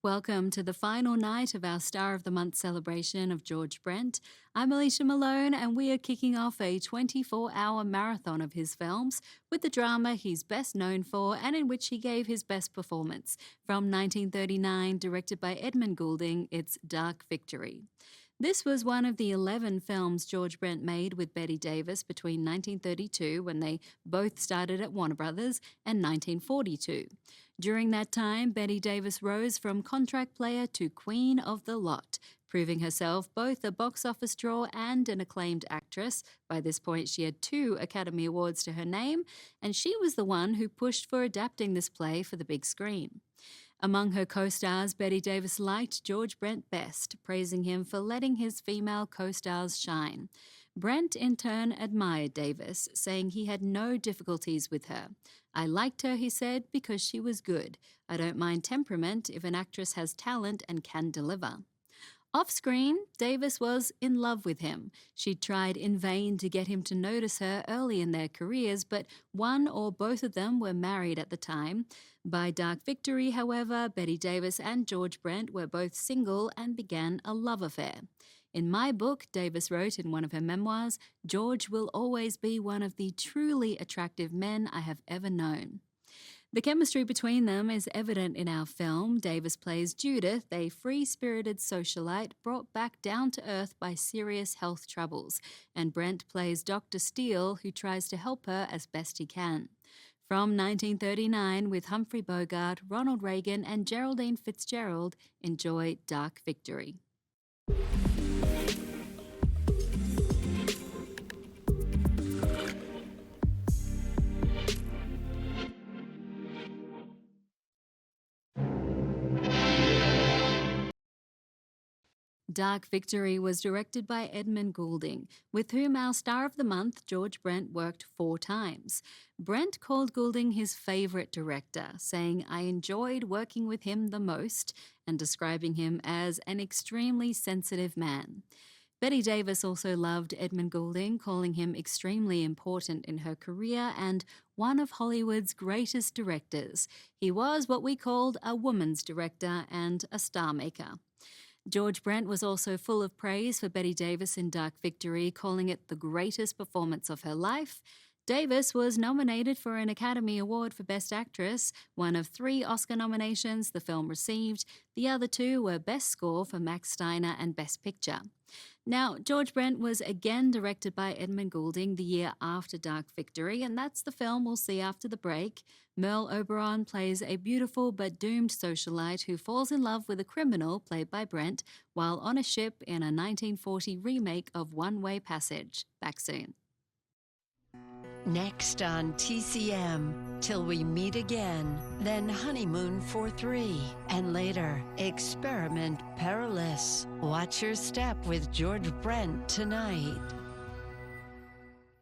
Welcome to the final night of our Star of the Month celebration of George Brent. I'm Alicia Malone, and we are kicking off a 24-hour marathon of his films with the drama he's best known for and in which he gave his best performance. From 1939, directed by Edmund Goulding, it's Dark Victory. This was one of the 11 films George Brent made with Bette Davis between 1932, when they both started at Warner Brothers, and 1942. During that time, Bette Davis rose from contract player to queen of the lot, proving herself both a box office draw and an acclaimed actress. By this point, she had 2 Academy Awards to her name, and she was the one who pushed for adapting this play for the big screen. Among her co-stars, Bette Davis liked George Brent best, praising him for letting his female co-stars shine. Brent, in turn, admired Davis, saying he had no difficulties with her. "I liked her," he said, "because she was good. I don't mind temperament if an actress has talent and can deliver." Off-screen, Davis was in love with him. She'd tried in vain to get him to notice her early in their careers, but one or both of them were married at the time. By Dark Victory, however, Bette Davis and George Brent were both single and began a love affair. "In my book," Davis wrote in one of her memoirs, "George will always be one of the truly attractive men I have ever known." The chemistry between them is evident in our film. Davis plays Judith, a free-spirited socialite brought back down to earth by serious health troubles, and Brent plays Dr. Steele, who tries to help her as best he can. From 1939, with Humphrey Bogart, Ronald Reagan, and Geraldine Fitzgerald, enjoy Dark Victory. Dark Victory was directed by Edmund Goulding, with whom our Star of the Month, George Brent, worked 4 times. Brent called Goulding his favourite director, saying, "I enjoyed working with him the most," and describing him as an extremely sensitive man. Bette Davis also loved Edmund Goulding, calling him extremely important in her career and one of Hollywood's greatest directors. He was what we called a woman's director and a star maker. George Brent was also full of praise for Bette Davis in Dark Victory, calling it the greatest performance of her life. Davis was nominated for an Academy Award for Best Actress, one of 3 Oscar nominations the film received. The other 2 were Best Score for Max Steiner and Best Picture. Now, George Brent was again directed by Edmund Goulding the year after Dark Victory, and that's the film we'll see after the break. Merle Oberon plays a beautiful but doomed socialite who falls in love with a criminal played by Brent while on a ship in a 1940 remake of One Way Passage. Back soon. Next on TCM, Till We Meet Again, then Honeymoon for 3, and later, Experiment Perilous. Watch your step with George Brent tonight.